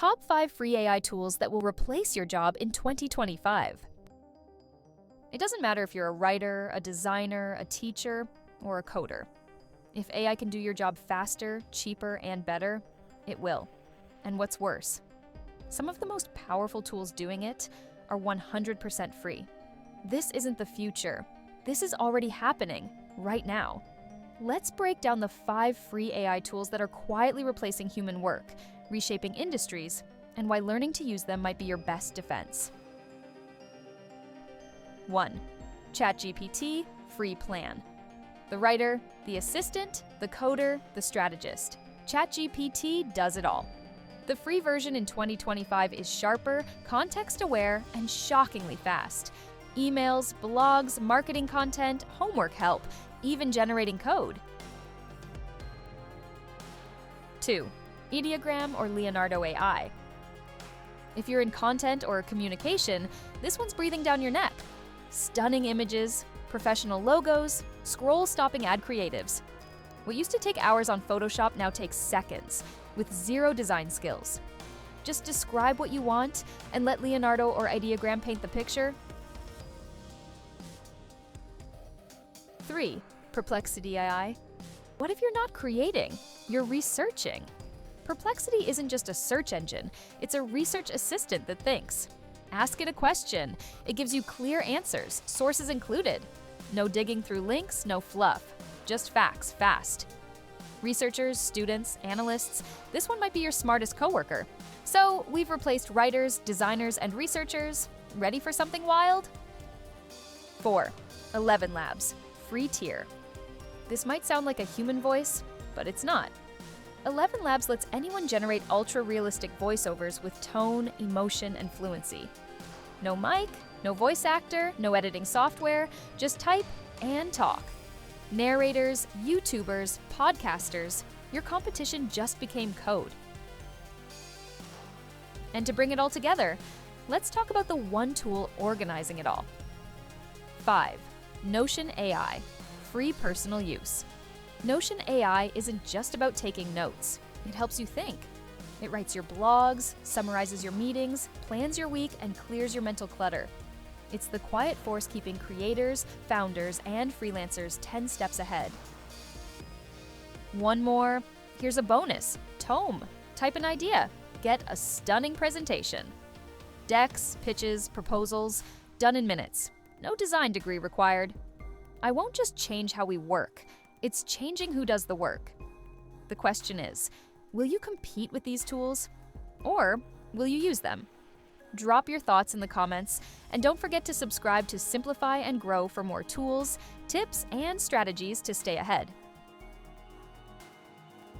top 5 free AI tools that will replace your job in 2025. It doesn't matter if you're a writer, a designer, a teacher, or a coder. If AI can do your job faster, cheaper, and better, it will. And what's worse, some of the most powerful tools doing it are 100% free. This isn't the future. This is already happening, right now. Let's break down the 5 free AI tools that are quietly replacing human work, reshaping industries, and why learning to use them might be your best defense. 1. ChatGPT Free Plan. The writer, the assistant, the coder, the strategist. ChatGPT does it all. The free version in 2025 is sharper, context-aware, and shockingly fast. Emails, blogs, marketing content, homework help, even generating code. 2. Ideogram or Leonardo AI. If you're in content or communication, this one's breathing down your neck. Stunning images, professional logos, scroll-stopping ad creatives. What used to take hours on Photoshop now takes seconds, with zero design skills. Just describe what you want and let Leonardo or Ideogram paint the picture. 3. Perplexity AI. What if you're not creating? You're researching. Perplexity isn't just a search engine, it's a research assistant that thinks. Ask it a question. It gives you clear answers, sources included. No digging through links, no fluff. Just facts, fast. Researchers, students, analysts, this one might be your smartest coworker. So we've replaced writers, designers, and researchers. Ready for something wild? 4. 11 Labs, free tier. This might sound like a human voice, but it's not. 11 Labs lets anyone generate ultra-realistic voiceovers with tone, emotion, and fluency. No mic, no voice actor, no editing software, just type and talk. Narrators, YouTubers, podcasters, your competition just became code. And to bring it all together, let's talk about the one tool organizing it all. 5. Notion AI, free personal use. Notion AI isn't just about taking notes. It helps you think. It writes your blogs, summarizes your meetings, plans your week, and clears your mental clutter. It's the quiet force keeping creators, founders, and freelancers 10 steps ahead. One more. Here's a bonus. Tome. Type an idea. Get a stunning presentation. Decks, pitches, proposals, done in minutes. No design degree required. I won't just change how we work. It's changing who does the work. The question is, will you compete with these tools? Or will you use them? Drop your thoughts in the comments, and don't forget to subscribe to Simplify and Grow for more tools, tips, and strategies to stay ahead.